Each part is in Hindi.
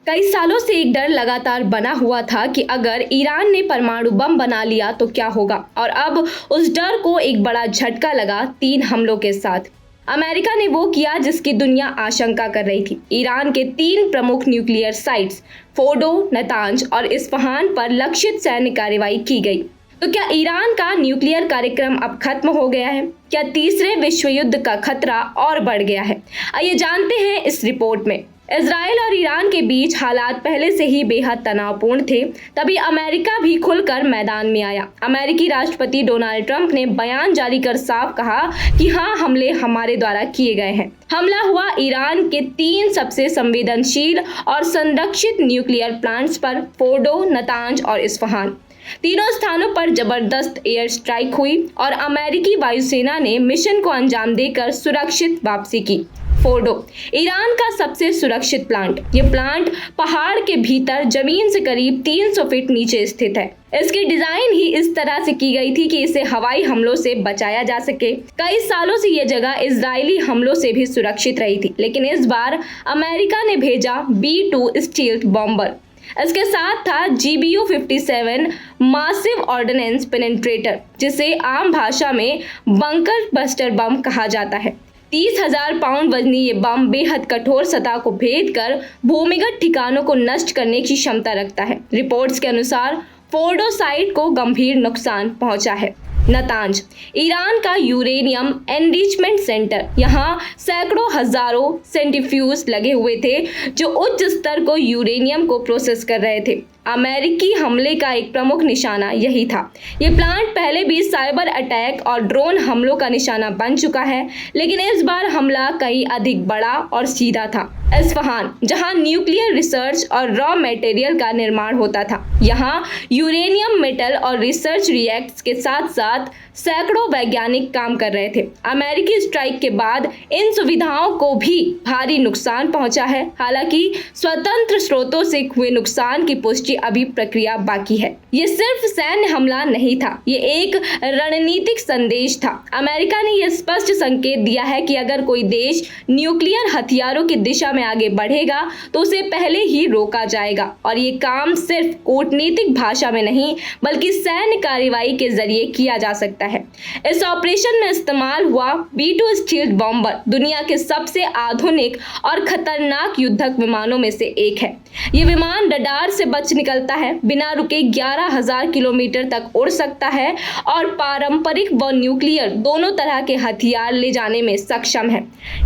कई सालों से एक डर लगातार बना हुआ था कि अगर ईरान ने परमाणु बम बना लिया तो क्या होगा। और अब उस डर को एक बड़ा झटका लगा 3 हमलों के साथ। अमेरिका ने वो किया जिसकी दुनिया आशंका कर रही थी। ईरान के 3 प्रमुख न्यूक्लियर साइट्स फोर्डो, नतांज और इस्फहान पर लक्षित सैन्य कार्रवाई की गई। तो क्या ईरान का न्यूक्लियर कार्यक्रम अब खत्म हो गया है? क्या तीसरे विश्व युद्ध का खतरा और बढ़ गया है? आइए जानते हैं इस रिपोर्ट में। इजराइल और ईरान के बीच हालात पहले से ही बेहद तनावपूर्ण थे, तभी अमेरिका भी खुलकर मैदान में आया। अमेरिकी राष्ट्रपति डोनाल्ड ट्रंप ने बयान जारी कर साफ कहा कि हाँ, हमले हमारे द्वारा किए गए हैं। हमला हुआ ईरान के 3 सबसे संवेदनशील और संरक्षित न्यूक्लियर प्लांट्स पर, फोर्डो, नतांज और इस्फहान। तीनों स्थानों पर जबरदस्त एयर स्ट्राइक हुई और अमेरिकी वायुसेना ने मिशन को अंजाम देकर सुरक्षित वापसी की। फोर्डो, ईरान का सबसे सुरक्षित प्लांट। ये प्लांट पहाड़ के भीतर जमीन से करीब 300 फीट नीचे स्थित है। इसकी डिजाइन ही इस तरह से की गई थी कि इसे हवाई हमलों से बचाया जा सके। कई सालों से यह जगह इजरायली हमलों से भी सुरक्षित रही थी, लेकिन इस बार अमेरिका ने भेजा B-2 स्टील्थ बॉम्बर। इसके साथ था GBU-57 मासिव ऑर्डिनेंस पेनिट्रेटर, जिसे आम भाषा में बंकर बस्टर बम कहा जाता है। 30,000 पाउंड वजनी ये बम बेहद कठोर सतह को भेद कर भूमिगत ठिकानों को नष्ट करने की क्षमता रखता है। रिपोर्ट्स के अनुसार फोर्डो साइट को गंभीर नुकसान पहुंचा है। नतांज, ईरान का यूरेनियम एनरिचमेंट सेंटर। यहाँ सैकड़ों हजारों सेंट्रीफ्यूज लगे हुए थे जो उच्च स्तर को यूरेनियम को प्रोसेस कर रहे थे। अमेरिकी हमले का एक प्रमुख निशाना यही था। ये प्लांट पहले भी साइबर अटैक और ड्रोन हमलों का निशाना बन चुका है, लेकिन इस बार हमला कहीं अधिक बड़ा और सीधा था। इस्फहान, जहां न्यूक्लियर रिसर्च और रॉ मटेरियल का निर्माण होता था, यहाँ यूरेनियम मेटल और रिसर्च रिएक्टर्स के साथ साथ सैकड़ों वैज्ञानिक काम कर रहे थे। अमेरिकी स्ट्राइक के बाद इन सुविधाओं को भी भारी नुकसान पहुंचा है। हालांकि स्वतंत्र स्रोतों से हुए नुकसान की पुष्टि अभी प्रक्रिया बाकी है। ये सिर्फ सैन्य हमला नहीं था, ये एक रणनीतिक संदेश था। अमेरिका ने यह स्पष्ट संकेत दिया है कि अगर कोई देश न्यूक्लियर हथियारों की दिशा में आगे बढ़ेगा तो उसे पहले ही रोका जाएगा। और ये काम सिर्फ कूटनीतिक भाषा में नहीं, बल्कि सैन्य कार्रवाई के जरिए किया जा सकता है। इस ऑपरेशन में इस्तेमाल हुआ B-2 स्टील्थ बॉम्बर दुनिया के सबसे आधुनिक और खतरनाक युद्धक विमानों में से एक है। ये विमान रडार से बच निकलता है, बिना रुके 11,000 किलोमीटर तक उड़ सकता है और पारंपरिक व न्यूक्लियर दोनों तरह के हथियार ले जाने में सक्षम है।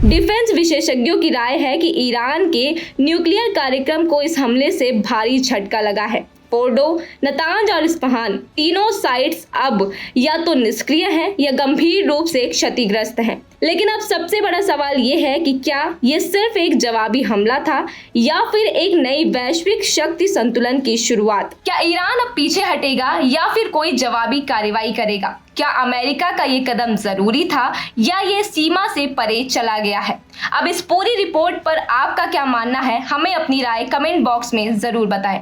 डिफेंस विशेषज्ञों की राय है कि ईरान के न्यूक्लियर कार्यक्रम को इस हमले से भारी झटका लगा है। फोर्डो, नतांज और इस्फहान तीनों साइट्स अब या तो निष्क्रिय हैं या गंभीर रूप से क्षतिग्रस्त हैं। लेकिन अब सबसे बड़ा सवाल ये है कि क्या ये सिर्फ एक जवाबी हमला था या फिर एक नई वैश्विक शक्ति संतुलन की शुरुआत? क्या ईरान अब पीछे हटेगा या फिर कोई जवाबी कार्रवाई करेगा? क्या अमेरिका का ये कदम जरूरी था या ये सीमा से परे चला गया है? अब इस पूरी रिपोर्ट पर आपका क्या मानना है? हमें अपनी राय कमेंट बॉक्स में जरूर बताएं।